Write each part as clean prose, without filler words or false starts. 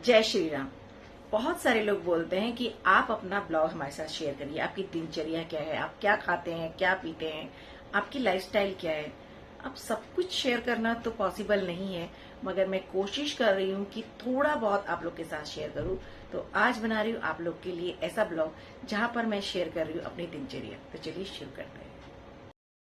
जय श्री राम। बहुत सारे लोग बोलते हैं कि आप अपना ब्लॉग हमारे साथ शेयर करिए। आपकी दिनचर्या क्या है, आप क्या खाते हैं, क्या पीते हैं, आपकी लाइफस्टाइल क्या है। अब सब कुछ शेयर करना तो पॉसिबल नहीं है, मगर मैं कोशिश कर रही हूँ कि थोड़ा बहुत आप लोग के साथ शेयर करूँ। तो आज बना रही हूँ आप लोग के लिए ऐसा ब्लॉग जहाँ पर मैं शेयर कर रही हूँ अपनी दिनचर्या। तो चलिए शुरू करते हैं।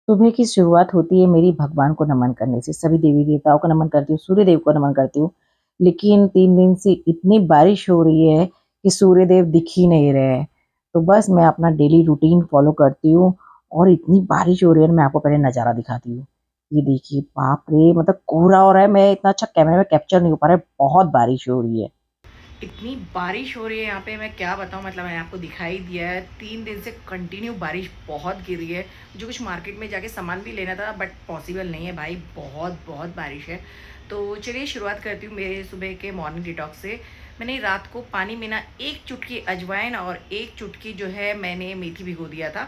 सुबह की शुरुआत होती है मेरी भगवान को नमन करने से। सभी देवी देवताओं को नमन करती हूँ, सूर्य देव को नमन करती हूँ। लेकिन 3 दिन से इतनी बारिश हो रही है कि सूर्य देव दिख ही नहीं रहे हैं। तो बस मैं अपना डेली रूटीन फॉलो करती हूँ और इतनी बारिश हो रही है, मैं आपको पहले नज़ारा दिखाती हूँ। ये देखिए, बाप रे! मतलब कोहरा हो रहा है, मैं इतना अच्छा कैमरे में कैप्चर नहीं हो पा रहा है, बहुत बारिश हो रही है। इतनी बारिश हो रही है यहाँ पे, मैं क्या बताऊँ। मतलब मैंने आपको दिखाई दिया है, 3 दिन से कंटिन्यू बारिश बहुत गिर रही है। मुझे कुछ मार्केट में जाके सामान भी लेना था, बट पॉसिबल नहीं है भाई, बहुत बहुत बारिश है। तो चलिए शुरुआत करती हूँ मेरे सुबह के मॉर्निंग डिटॉक्स से। मैंने रात को पानी में ना 1 चुटकी अजवाइन और 1 चुटकी जो है मैंने मेथी भिगो दिया था।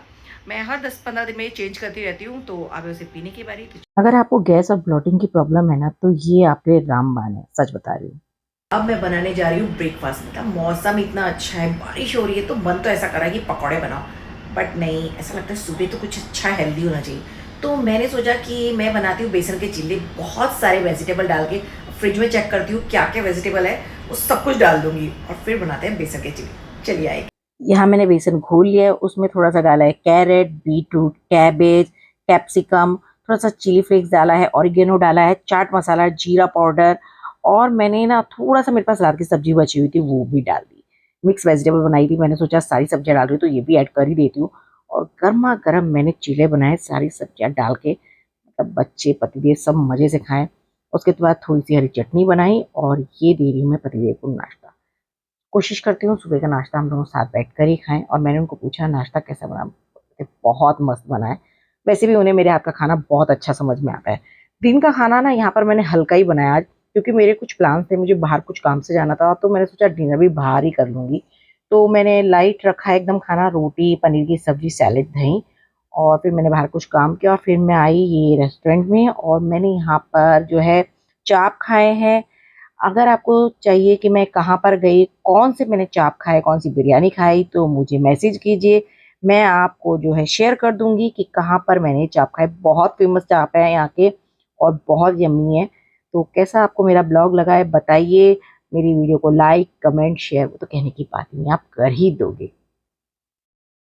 मैं हर 10-15 दिन में चेंज करती रहती हूँ, तो अब उसे पीने की बारी। अगर आपको गैस और ब्लोटिंग की प्रॉब्लम है ना, तो ये आपके रामबाण है, सच बता रही हूँ। अब मैं बनाने जा रही हूँ ब्रेकफास्ट। मतलब मौसम इतना अच्छा है, बारिश हो रही है, तो मन तो ऐसा कर रहा है कि पकौड़े बनाओ, बट नहीं, ऐसा लगता है सुबह तो कुछ अच्छा हेल्दी होना चाहिए। तो मैंने सोचा कि मैं बनाती हूँ बेसन के चिल्ले, बहुत सारे वेजिटेबल डाल के। फ्रिज में चेक करती हूँ क्या क्या वेजिटेबल है, वो सब कुछ डाल दूंगी और फिर बनाते हैं बेसन के चिल्ले। चलिए आए। यहाँ मैंने बेसन घोल लिया है, उसमें थोड़ा-सा डाला है कैरेट, बीटरूट, कैबेज, कैप्सिकम, थोड़ा-सा चिली फ्लेक्स डाला है, ऑरिगेनो डाला है, चाट मसाला, जीरा पाउडर और मैंने ना थोड़ा-सा, मेरे पास रात की सब्ज़ी बची हुई थी, वो भी डाल दी। मिक्स वेजिटेबल बनाई थी, मैंने सोचा सारी सब्जियाँ डाल रही हूँ तो ये भी ऐड कर ही देती हूँ और गरमा-गरम मैंने चीले बनाए सारी सब्जियाँ डाल के, मतलब बच्चे, पतिदेव सब मज़े से खाएँ। उसके बाद थोड़ी-सी हरी चटनी बनाई और ये दे रही हूँ मैं पतिदेव को नाश्ता। कोशिश करती हूँ सुबह का नाश्ता हम दोनों साथ बैठकर ही खाएँ और मैंने उनको पूछा नाश्ता कैसा बना? बोले बहुत मस्त बना है। वैसे भी उन्हें मेरे हाथ का खाना बहुत अच्छा समझ में आता है। दिन का खाना ना यहाँ पर मैंने हल्का ही बनाया आज, क्योंकि मेरे कुछ प्लान्स थे, मुझे बाहर कुछ काम से जाना था, तो मैंने सोचा डिनर भी बाहर ही कर लूँगी। तो मैंने लाइट रखा है एकदम खाना, रोटी, पनीर की सब्ज़ी, सैलेड, दही और फिर मैंने बाहर कुछ काम किया और फिर मैं आई ये रेस्टोरेंट में और मैंने यहाँ पर जो है चाप खाए हैं। अगर आपको चाहिए कि मैं कहाँ पर गई, कौन से मैंने चाप खाए, कौन सी बिरयानी खाई, तो मुझे मैसेज कीजिए। मैं आपको जो है शेयर कर दूँगी कि कहाँ पर मैंने चाप खाए। बहुत फ़ेमस चाप है यहाँ के और बहुत यम्मी है। तो कैसा आपको मेरा ब्लॉग लगा है बताइए। मेरी वीडियो को लाइक, कमेंट, शेयर वो तो कहने की बात ही नहीं, आप कर ही दोगे।